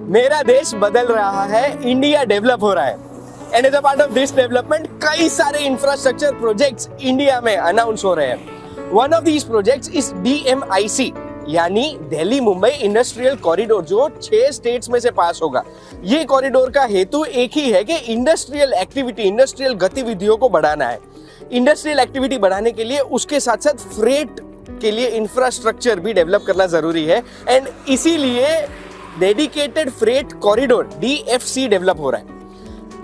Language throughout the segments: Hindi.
मेरा देश बदल रहा है, इंडिया डेवलप हो रहा है। And as a part of this development कई सारे इंफ्रास्ट्रक्चर प्रोजेक्ट्स इंडिया में अनाउंस हो रहे हैं। One of these projects is DMIC यानी दिल्ली मुंबई इंडस्ट्रियल कॉरिडोर, जो 6 स्टेट्स में से पास होगा। ये कॉरिडोर का हेतु एक ही है कि इंडस्ट्रियल एक्टिविटी, इंडस्ट्रियल गतिविधियों को बढ़ाना है। इंडस्ट्रियल एक्टिविटी बढ़ाने के लिए उसके साथ साथ फ्रेट के लिए इंफ्रास्ट्रक्चर भी डेवलप करना जरूरी है। एंड इसीलिए dedicated freight corridor DFC develop हो रहा है।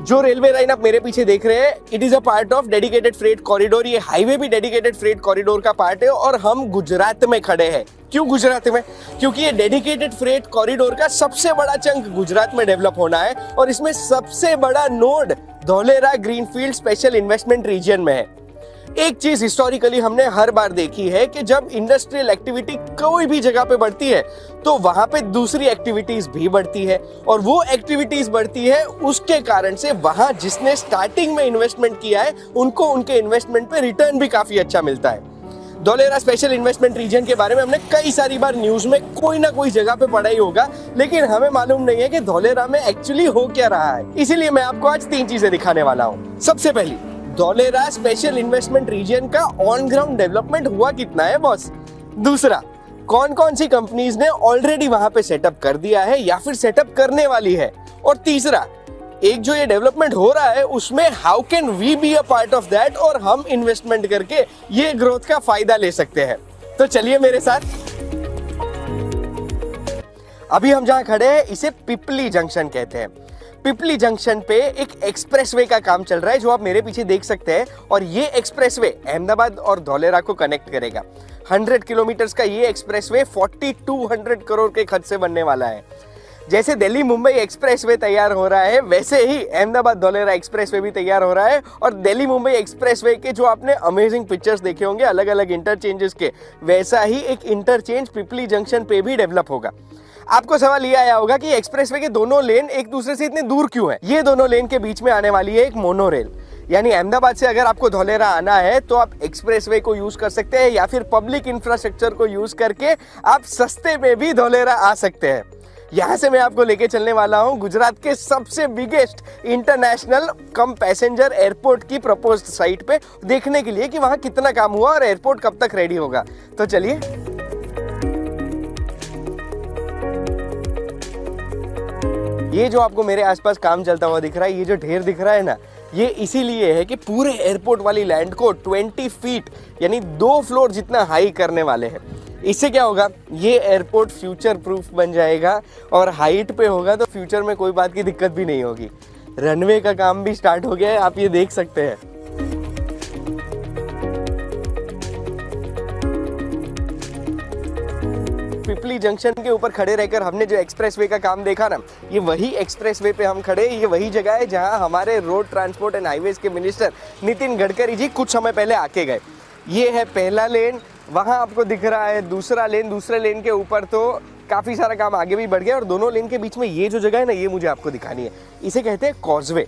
जो रेलवे लाइन आप मेरे पीछे देख रहे हैं, it is a part of dedicated freight corridor. ये हाईवे भी डेडिकेटेड फ्रेट कॉरिडोर का पार्ट है और हम गुजरात में खड़े हैं। क्यों गुजरात में? क्योंकि ये डेडिकेटेड फ्रेट कॉरिडोर का सबसे बड़ा चंक गुजरात में डेवलप होना है और इसमें सबसे बड़ा node Dholera greenfield special investment region में है। एक चीज हिस्टोरिकली हमने हर बार देखी है कि जब इंडस्ट्रियल एक्टिविटी कोई भी जगह पे बढ़ती है तो वहां पे दूसरी एक्टिविटीज भी बढ़ती है और वो एक्टिविटीज बढ़ती है, उसके कारण से वहां जिसने स्टार्टिंग में इन्वेस्टमेंट किया है उनको उनके इन्वेस्टमेंट पे रिटर्न भी काफी अच्छा मिलता है। धोलेरा स्पेशल इन्वेस्टमेंट रीजन के बारे में हमने कई सारी बार न्यूज में कोई ना कोई जगह पे पढ़ा ही होगा, लेकिन हमें मालूम नहीं है कि धोलेरा में एक्चुअली हो क्या रहा है। इसीलिए मैं आपको आज 3 चीजें दिखाने वाला हूँ। सबसे पहली, धोलेरा स्पेशल इन्वेस्टमेंट रीजन का ऑन ग्राउंड डेवलपमेंट हुआ कितना है बॉस। दूसरा, कौन कौन सी कंपनीज ने ऑलरेडी वहां पे सेटअप कर दिया है या फिर सेटअप करने वाली है। और तीसरा, एक जो ये डेवलपमेंट हो रहा है उसमें how can we be a part of that और हम इन्वेस्टमेंट करके ये ग्रोथ का फायदा ले सकते हैं। तो चलिए मेरे साथ। अभी हम जहां खड़े हैं इसे पिपली जंक्शन कहते हैं। पिपली जंक्शन पे एक एक्सप्रेसवे का काम चल रहा है जो आप मेरे पीछे देख सकते हैं और ये एक्सप्रेसवे अहमदाबाद और धोलेरा को कनेक्ट करेगा। 100 किलोमीटर्स का ये एक्सप्रेसवे 4200 करोड़ के खर्च से बनने वाला है। जैसे दिल्ली मुंबई एक्सप्रेसवे तैयार हो रहा है वैसे ही अहमदाबाद धोलेरा एक्सप्रेसवे भी तैयार हो रहा है और दिल्ली मुंबई एक्सप्रेसवे के जो आपने अमेजिंग पिक्चर्स देखे होंगे अलग अलग इंटरचेंजेस के, वैसा ही एक इंटरचेंज पिपली जंक्शन पे भी डेवलप होगा। आपको सवाल ये आया होगा कि एक्सप्रेसवे के दोनों लेन एक दूसरे से इतने दूर क्यों है। ये दोनों लेन के बीच में आने वाली है एक मोनोरेल, यानी अहमदाबाद से अगर आपको धोलेरा आना है तो आप एक्सप्रेसवे को यूज कर सकते हैं या फिर पब्लिक इंफ्रास्ट्रक्चर को यूज करके आप सस्ते में भी धोलेरा आ सकते हैं। यहाँ से मैं आपको लेके चलने वाला हूँ गुजरात के सबसे बिगेस्ट इंटरनेशनल कम पैसेंजर एयरपोर्ट की प्रपोज्ड साइट पे, देखने के लिए कि वहाँ कितना काम हुआ और एयरपोर्ट कब तक रेडी होगा। तो चलिए। ये जो आपको मेरे आसपास काम चलता हुआ दिख रहा है, ये जो ढेर दिख रहा है ना, ये इसीलिए है कि पूरे एयरपोर्ट वाली लैंड को 20 फीट यानी 2 फ्लोर जितना हाई करने वाले हैं। इससे क्या होगा, ये एयरपोर्ट फ्यूचर प्रूफ बन जाएगा और हाइट पे होगा तो फ्यूचर में कोई बात की दिक्कत भी नहीं होगी। रनवे का काम भी स्टार्ट हो गया है, आप ये देख सकते हैं। पिपली जंक्शन के ऊपर खड़े रहकर हमने जो एक्सप्रेसवे का काम देखा ना, ये वही एक्सप्रेसवे पे हम खड़े, ये वही जगह है जहां हमारे रोड ट्रांसपोर्ट एंड हाईवेज के मिनिस्टर नितिन गडकरी जी कुछ समय पहले आके गए। ये है पहला लेन, वहां आपको दिख रहा है दूसरा लेन। दूसरे लेन के ऊपर तो काफी सारा काम आगे भी बढ़ गया और दोनों लेन के बीच में ये जो जगह है ना, ये मुझे आपको दिखानी है। इसे कहते हैं कॉजवे।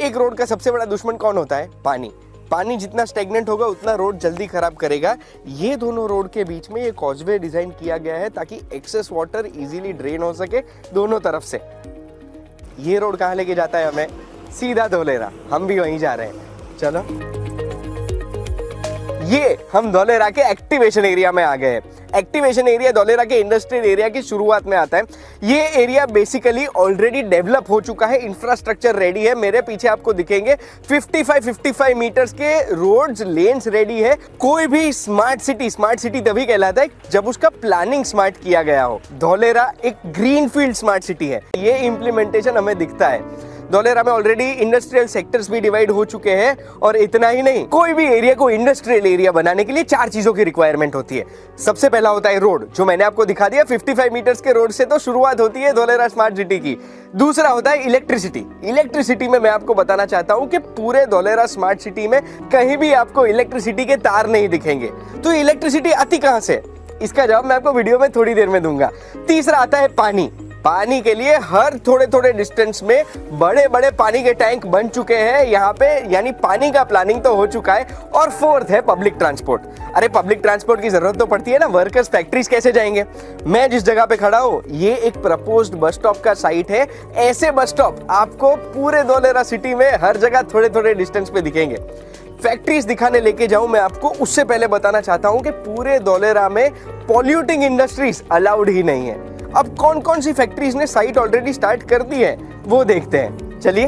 एक रोड का सबसे बड़ा दुश्मन कौन होता है? पानी। पानी जितना स्टेगनेंट होगा उतना रोड जल्दी खराब करेगा। ये दोनों रोड के बीच में ये कॉजवे डिजाइन किया गया है ताकि एक्सेस वाटर इजीली ड्रेन हो सके दोनों तरफ से। ये रोड कहाँ लेके जाता है हमें? सीधा धोलेरा। हम भी वहीं जा रहे हैं, चलो। ये हम धोलेरा के एक्टिवेशन एरिया में आ गए हैं। एक्टिवेशन एरिया धोलेरा के इंडस्ट्रियल एरिया की शुरुआत में आता है। ये एरिया बेसिकली ऑलरेडी डेवलप हो चुका है, इंफ्रास्ट्रक्चर रेडी है। मेरे पीछे आपको दिखेंगे 55 मीटर्स के रोड्स, लेन्स रेडी है। कोई भी स्मार्ट सिटी तभी कहलाता है जब उसका प्लानिंग स्मार्ट किया गया हो। धोलेरा एक ग्रीनफील्ड स्मार्ट सिटी है, ये इंप्लीमेंटेशन हमें दिखता है। धोलेरा में ऑलरेडी इंडस्ट्रियल सेक्टर्स भी डिवाइड हो चुके हैं और इतना ही नहीं, कोई भी एरिया को इंडस्ट्रियल एरिया बनाने के लिए 4 चीजों की रिक्वायरमेंट होती है। सबसे पहला होता है रोड, जो मैंने आपको दिखा दिया। 55 मीटर्स के रोड से तो शुरुआत होती है धोलेरा स्मार्ट सिटी की। दूसरा होता है इलेक्ट्रिसिटी। इलेक्ट्रिसिटी में मैं आपको बताना चाहता हूं कि पूरे धोलेरा स्मार्ट सिटी में कहीं भी आपको इलेक्ट्रिसिटी के तार नहीं दिखेंगे। तो इलेक्ट्रिसिटी आती कहां से? इसका जवाब मैं आपको वीडियो में थोड़ी देर में दूंगा। तीसरा आता है पानी। पानी के लिए हर थोड़े थोड़े डिस्टेंस में बड़े बड़े पानी के टैंक बन चुके हैं यहाँ पे, यानी पानी का प्लानिंग तो हो चुका है। और फोर्थ है पब्लिक ट्रांसपोर्ट। अरे पब्लिक ट्रांसपोर्ट की जरूरत तो पड़ती है ना, वर्कर्स फैक्ट्रीज कैसे जाएंगे। मैं जिस जगह पे खड़ा हूँ ये एक प्रपोज्ड बस स्टॉप का साइट है। ऐसे बस स्टॉप आपको पूरे धोलेरा सिटी में हर जगह थोड़े थोड़े डिस्टेंस पे दिखेंगे। फैक्ट्रीज दिखाने लेके जाऊं मैं आपको, उससे पहले बताना चाहता हूं कि पूरे धोलेरा में पॉल्यूटिंग इंडस्ट्रीज अलाउड ही नहीं है। अब कौन कौन सी फैक्ट्रीज ने साइट ऑलरेडी स्टार्ट कर दी है वो देखते हैं। चलिए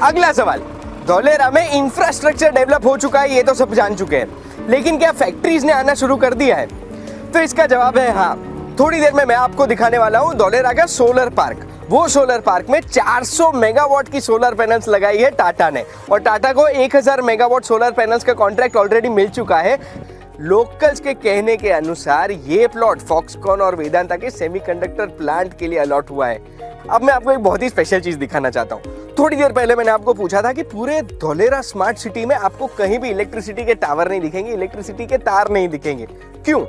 अगला सवाल, धोलेरा में इंफ्रास्ट्रक्चर डेवलप हो चुका है ये तो सब जान चुके हैं, लेकिन क्या फैक्ट्रीज ने आना शुरू कर दिया है? तो इसका जवाब है हाँ। थोड़ी देर में मैं आपको दिखाने वाला हूं धोलेरा का सोलर पार्क। वो सोलर पार्क में 400 मेगावाट की सोलर पैनल्स लगाई है टाटा ने, और टाटा को 1000 मेगावाट सोलर पैनल्स का कॉन्ट्रैक्ट ऑलरेडी मिल चुका है। लोकल्स के कहने के अनुसार ये प्लॉट फॉक्सकॉन और वेदांता के सेमीकंडक्टर प्लांट के लिए अलॉट हुआ है। अब मैं आपको एक बहुत ही स्पेशल चीज दिखाना चाहता हूँ। थोड़ी देर पहले मैंने आपको पूछा था कि पूरे धोलेरा स्मार्ट सिटी में आपको कहीं भी इलेक्ट्रिसिटी के टावर नहीं दिखेंगे, इलेक्ट्रिसिटी के तार नहीं दिखेंगे। क्यों?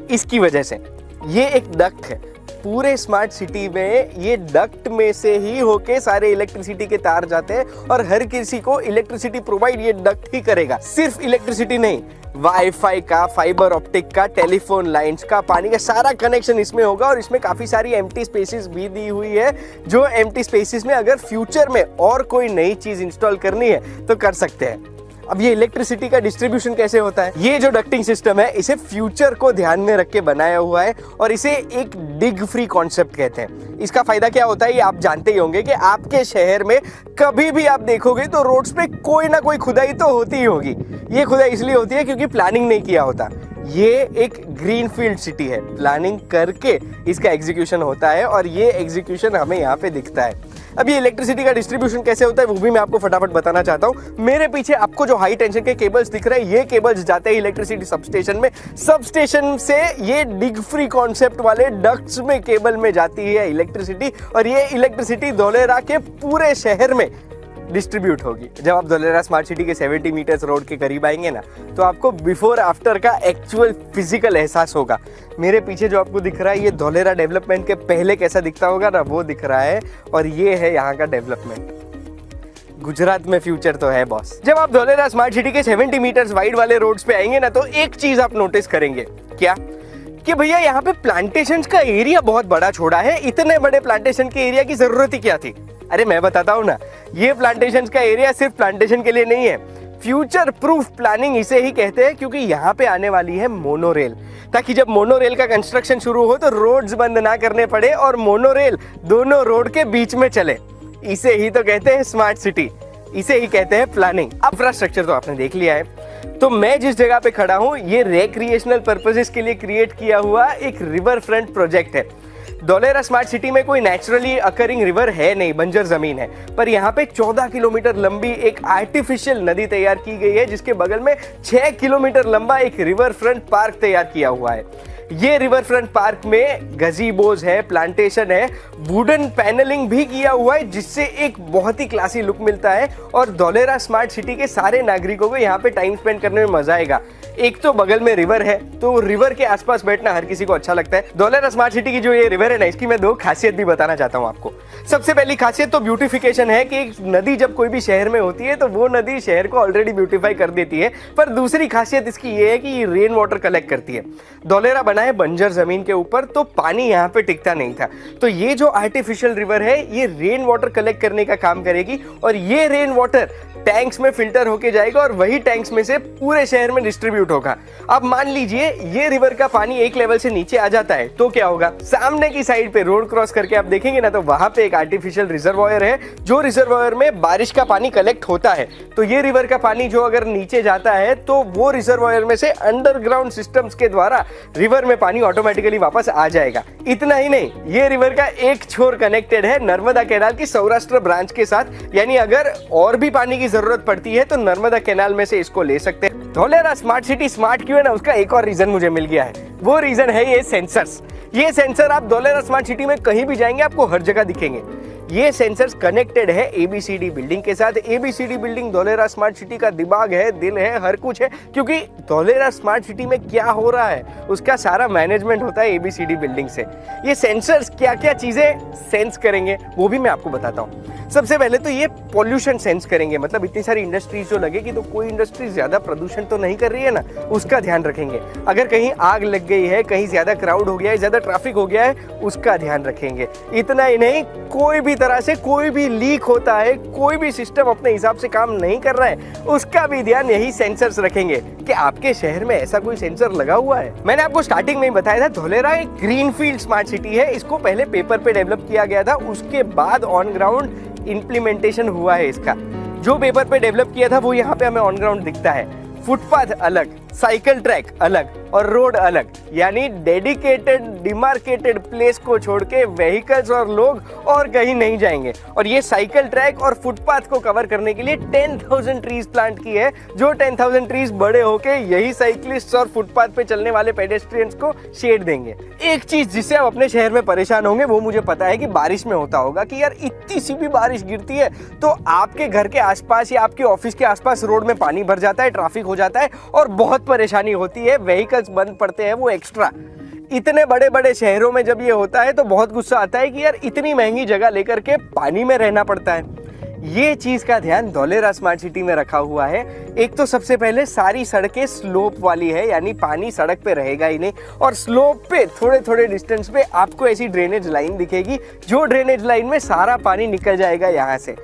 इसकी वजह से ये एक डक्ट है। पूरे स्मार्ट सिटी में ये डक्ट में से ही होके सारे इलेक्ट्रिसिटी के तार जाते हैं और हर किसी को इलेक्ट्रिसिटी प्रोवाइड ये डक्ट ही करेगा। सिर्फ इलेक्ट्रिसिटी नहीं, वाईफाई का, फाइबर ऑप्टिक का, टेलीफोन लाइंस का, पानी का सारा कनेक्शन इसमें होगा। और इसमें काफी सारी एम्प्टी स्पेसेस भी दी हुई है, जो एम्प्टी स्पेसेस में अगर फ्यूचर में और कोई नई चीज इंस्टॉल करनी है तो कर सकते हैं। अब ये इलेक्ट्रिसिटी का डिस्ट्रीब्यूशन कैसे होता है? ये जो डक्टिंग सिस्टम है इसे फ्यूचर को ध्यान में रख के बनाया हुआ है और इसे एक डिग फ्री कॉन्सेप्ट कहते हैं। इसका फायदा क्या होता है ये आप जानते ही होंगे कि आपके शहर में कभी भी आप देखोगे तो रोड्स पे कोई ना कोई खुदाई तो होती ही होगी। ये खुदाई इसलिए होती है क्योंकि प्लानिंग नहीं किया होता। ये एक ग्रीनफील्ड सिटी है, प्लानिंग करके इसका एग्जीक्यूशन होता है और ये एग्जीक्यूशन हमें यहाँ पे दिखता है। अब ये इलेक्ट्रिसिटी का डिस्ट्रीब्यूशन कैसे होता है वो भी मैं आपको फटाफट बताना चाहता हूँ। मेरे पीछे आपको जो हाई टेंशन के केबल्स दिख रहे हैं, ये केबल्स जाते हैं इलेक्ट्रिसिटी सबस्टेशन में। सबस्टेशन से ये डिग फ्री कॉन्सेप्ट वाले डक्ट्स में केबल में जाती है इलेक्ट्रिसिटी, और ये इलेक्ट्रिसिटी धोलेरा के पूरे शहर में डिस्ट्रीब्यूट होगी। जब आप धोलेरा स्मार्ट सिटी के 70 मीटर्स रोड के करीब आएंगे ना, तो आपको बिफोर आफ्टर का एक्चुअल फिजिकल एहसास होगा। मेरे पीछे जो आपको दिख रहा है ये धोलेरा डेवलपमेंट के पहले कैसा दिखता होगा ना, वो दिख रहा है, और ये है यहाँ का डेवलपमेंट। गुजरात में फ्यूचर तो है बॉस। जब आप धोलेरा स्मार्ट सिटी के 70 मीटर्स वाइड वाले रोड्स पे आएंगे ना, तो एक चीज आप नोटिस करेंगे। क्या? कि भैया यहाँ पे प्लांटेशंस का एरिया बहुत बड़ा छोड़ा है। इतने बड़े प्लांटेशन के एरिया की जरूरत ही क्या थी? अरे मैं बताता हूँ ना, ये प्लांटेशंस का एरिया सिर्फ प्लांटेशन के लिए नहीं है, फ्यूचर प्रूफ प्लानिंग इसे ही कहते हैं, क्योंकि यहाँ पे आने वाली है मोनोरेल, ताकि जब मोनोरेल का कंस्ट्रक्शन शुरू हो तो रोड्स बंद ना करने पड़े और मोनोरेल दोनों रोड के बीच में चले। इसे ही तो कहते हैं स्मार्ट सिटी, इसे ही कहते हैं प्लानिंग। इंफ्रास्ट्रक्चर तो आपने देख लिया है, तो मैं जिस जगह पे खड़ा हूँ ये रिक्रिएशनल पर्पसेस के लिए क्रिएट किया हुआ एक रिवर फ्रंट प्रोजेक्ट है। धोलेरा स्मार्ट सिटी में कोई नेचुरली अकरिंग रिवर है नहीं, बंजर जमीन है, पर यहाँ पे 14 किलोमीटर लंबी एक आर्टिफिशियल नदी तैयार की गई है, जिसके बगल में 6 किलोमीटर लंबा एक रिवर फ्रंट पार्क तैयार किया हुआ है। ये रिवर फ्रंट पार्क में गजीबोज है, प्लांटेशन है, वुडन पैनलिंग भी किया हुआ है, जिससे एक बहुत ही क्लासी लुक मिलता है और धोलेरा स्मार्ट सिटी के सारे नागरिकों को यहाँ पे टाइम स्पेंड करने में मजा आएगा। एक तो बगल में रिवर है, तो रिवर के आसपास बैठना हर किसी को अच्छा लगता है। धोलेरा स्मार्ट सिटी की जो ये रिवर है ना, इसकी मैं 2 खासियत भी बताना चाहता हूँ आपको। सबसे पहली खासियत तो ब्यूटिफिकेशन है कि नदी जब कोई भी शहर में होती है तो वो नदी शहर को ऑलरेडी ब्यूटिफाई कर देती है। पर दूसरी खासियत इसकी ये है कि ये रेन वाटर कलेक्ट करती है। धोलेरा बना है बंजर जमीन के ऊपर, तो पानी यहाँ पे टिकता नहीं था, तो ये जो आर्टिफिशियल रिवर है ये रेन वाटर कलेक्ट करने का काम करेगी, और ये रेन वाटर टैंक्स में फिल्टर होके जाएगा और वही टैंक्स में से पूरे शहर में डिस्ट्रीब्यूट होगा। अब मान लीजिए ये रिवर का पानी एक लेवल से नीचे आ जाता है तो क्या होगा? सामने की साइड पे रोड क्रॉस करके आप देखेंगे ना, तो वहां पे एक आर्टिफिशियल रिजर्वॉयर है, जो रिजर्वॉयर में बारिश का पानी कलेक्ट होता है। तो ये रिवर का पानी जो अगर नीचे जाता है तो वो रिजर्वॉयर में से अंडरग्राउंड सिस्टम्स के द्वारा रिवर में पानी ऑटोमेटिकली वापस आ जाएगा। इतना ही नहीं, ये रिवर का एक छोर कनेक्टेड है नर्मदा कैनाल की सौराष्ट्र ब्रांच के साथ, यानी अगर और भी पानी की जरूरत पड़ती है तो नर्मदा कैनाल में से इसको ले सकते हैं। धोलेरा स्मार्ट सिटी स्मार्ट क्यों है ना, उसका एक और रीजन मुझे मिल गया है। वो रीजन है ये सेंसर्स। ये सेंसर आप धोलेरा स्मार्ट सिटी में कहीं भी जाएंगे आपको हर जगह दिखेंगे। ये सेंसर्स कनेक्टेड है एबीसीडी बिल्डिंग के साथ। ABCD building Dholera smart city का दिमाग है, दिल है, हर कुछ है, क्योंकि धोलेरा स्मार्ट सिटी में क्या हो रहा है उसका सारा मैनेजमेंट होता है एबीसीडी बिल्डिंग से। ये सेंसर्स क्या क्या चीजें सेंस करेंगे वो भी मैं आपको बताता हूँ। सबसे पहले तो ये पॉल्यूशन सेंस करेंगे, मतलब इतनी सारी इंडस्ट्रीज जो लगेगी तो कोई इंडस्ट्री ज्यादा प्रदूषण तो नहीं कर रही है ना, उसका ध्यान रखेंगे। अगर कहीं आग लग गई है, कहीं ज्यादा क्राउड हो गया है, ज्यादा ट्रैफिक हो गया है, उसका ध्यान रखेंगे। इतना ही नहीं, कोई भी तरह से कोई भी लीक होता है, कोई भी सिस्टम अपने हिसाब से काम नहीं कर रहा है, उसका भी ध्यान यही सेंसर्स रखेंगे कि आपके शहर में ऐसा कोई सेंसर लगा हुआ है। मैंने आपको स्टार्टिंग में ही बताया था धोलेरा एक ग्रीनफील्ड स्मार्ट सिटी है। इसको पहले पेपर पे डेवलप किया गया था, उसके बाद ऑन ग्राउंड इम्प्लीमेंटेशन हुआ है इसका। जो पेपर पे डेवलप किया था वो यहाँ पे हमें ऑन ग्राउंड दिखता है। फुटपाथ अलग, साइकिल ट्रैक अलग और रोड अलग, यानी डेडिकेटेड डिमार्केटेड प्लेस को छोड़ के व्हीकल्स और लोग और कहीं नहीं जाएंगे। और ये साइकिल ट्रैक और फुटपाथ को कवर करने के लिए 10,000 ट्रीज प्लांट की है, जो 10,000 ट्रीज बड़े होके यही साइकिलिस्ट और फुटपाथ पे चलने वाले पेडेस्ट्रियंस को शेड देंगे। एक चीज जिससे आप अपने शहर में परेशान होंगे वो मुझे पता है कि बारिश में होता होगा कि यार इतनी सी भी बारिश गिरती है तो आपके घर के आसपास या आपके ऑफिस के आसपास रोड में पानी भर जाता है, ट्रैफिक हो जाता है और बहुत परेशानी होती है, व्हीकल्स बंद पड़ते हैं वो एक्स्ट्रा। इतने बड़े बड़े शहरों में जब ये होता है तो बहुत गुस्सा आता है कि यार इतनी महंगी जगह लेकर के पानी में रहना पड़ता है। ये चीज का ध्यान धोलेरा स्मार्ट सिटी में रखा हुआ है। एक तो सबसे पहले सारी सड़कें स्लोप वाली है, यानी पानी सड़क पे रहेगा ही नहीं, और स्लोप पे थोड़े थोड़े डिस्टेंस पे आपको ऐसी ड्रेनेज लाइन दिखेगी जो ड्रेनेज लाइन में सारा पानी निकल जाएगा यहाँ से।